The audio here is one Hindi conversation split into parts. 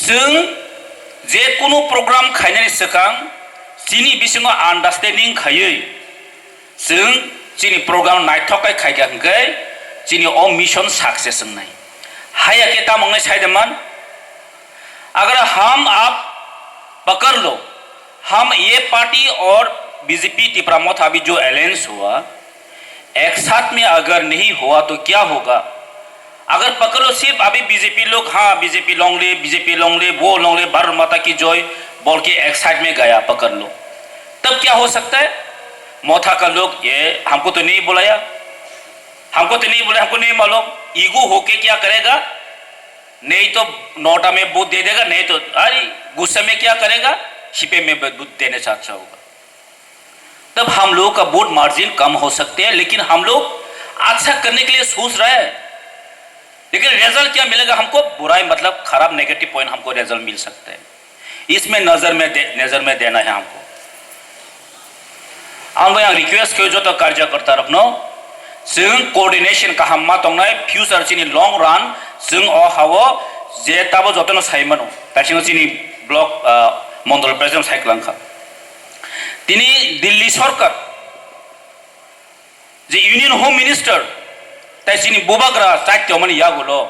जों जेकुनु प्रग्राम खायनायनि सिगां जिनि बिसिङाव आन्डारस्टेन्डिं खायै जों जिनि प्रग्राम नायथ'खाय खायगांगै जिनि ओ मिशन सक्सेस होननाय हाया के तामंने साइडमन अगर हम आप पकड़ लो हम ये पार्टी और बीजेपी तिपरा मत अभी जो अलायंस हुआ एक साथ में अगर नहीं हुआ तो क्या होगा। अगर पकड़ लो सिर्फ अभी बीजेपी लोग हाँ बीजेपी लोंगले वो लोंगले भारत माता की जय बोल के एक साइड में गया पकड़ लो, तब क्या हो सकता है। मोथा का लोग ये हमको तो नहीं बुलाया, हमको नहीं मालूम, ईगो होके क्या करेगा, नहीं तो नोटा में बूथ दे देगा, नहीं तो अरे गुस्से में क्या करेगा, छिपे में बूथ देने से अच्छा होगा। तब हम लोगों का वोट मार्जिन कम हो सकते हैं, लेकिन हम लोग अच्छा करने के लिए सोच रहे हैं, लेकिन रिजल्ट क्या मिलेगा हमको, बुराई मतलब खराब नेगेटिव पॉइंट हमको रिजल्ट मिल सकते हैं। इसमें नजर में देना है हमको। हम यहाँ रिक्वेस्ट क्यों जो तो कार्यकर्ता रखनो जों कोऑर्डिनेशन का हम मातोंनाय फ्यूचर चिनी लॉन्ग रन जों अ हावो जे ताबो जतन साइमनो तासिनो चिनी ब्लॉक मंडल प्रेसिडेंट साइक्लांखा तिनी दिल्ली सरकार जे यूनियन होम मिनिस्टर तासिनी बुबाग्रा चाइत्यमन यागुलो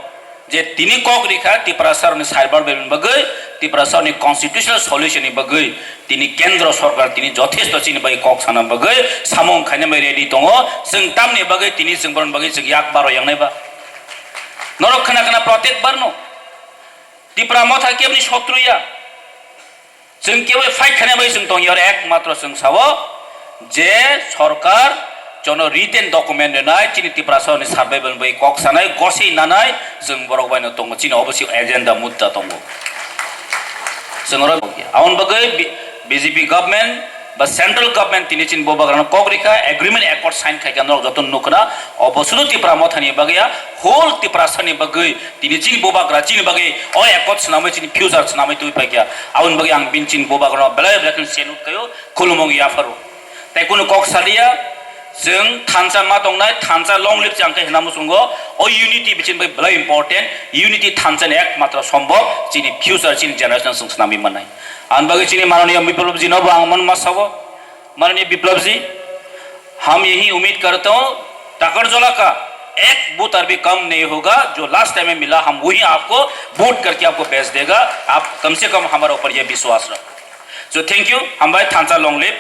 जे तिनी कॉग्रिखा त्रिपुरा सरनि साइबर बेलन बगै त्रिपुरा सरनि कॉन्स्टिट्यूशनल सॉल्यूशन बगै तिनी केंद्र सरकार तिनी जथेष्ट चिनी बगै कॉक साना बगै सामं खाने मै रेडी दङो जों तामनि बगै तिनी जों बरन बगै जों याक बारो यांनायबा नरक खना प्रत्येक बारनो त्रिपुरा मथा केबनि शत्रुया जों केवल फाइट खाने बै जों दङ यार एकमात्र जों सावो जे सरकार जोंनो रिटेन डॉक्यूमेंट देनाय चिनी त्रिपुरा सरनि सर्वाइवल बै कॉक सानाय गसै नानाय जों बरक बायनो दङ चिनी अबसि एजेंडा मुद्दा दङ जों आउन बगै बीजेपी गवर्नमेंट बा सेंट्रल गवर्नमेंट तिनी चिन बोबाग्रानो कॉग्रिका एग्रीमेंट एक्ट साइन खायगानो जतन नुकना अबसुलु त्रिपुरा मथानि बगैया होल त्रिपुरा सरनि बगै तिनी चिन बोबाग्रा चिन बगै अ एक्ट सनामै चिन फ्यूचर सनामै तुइ पाइया आउन बगै आं बिन चिन बोबाग्रानो बेले बेले सेलुट कयो खुलुमंग याफारो ताइ कुनु कॉक सालिया जों थानसा मा दंनाय थानसा लंग लिप जांके हना मुसुंगो ओ यूनिटी बिचिन बै बेले इम्पोर्टेंट यूनिटी थानसानि एकमात्र संभव चिनि फ्यूचर चिनि जनरेशन जों सनामि मनाय आन बगै चिनि माननीय विप्लव जी नबो आं मन मासावो माननीय विप्लव जी हम यही उम्मीद करते हो ताकरजोला का एक बूथ भी कम नहीं होगा, जो लास्ट टाइम में मिला हम वही आपको वोट करके आपको भेज देगा। आप कम से कम हमारे ऊपर यह विश्वास रखो। So thank you. हम भाई थानसा लॉन्ग लिव।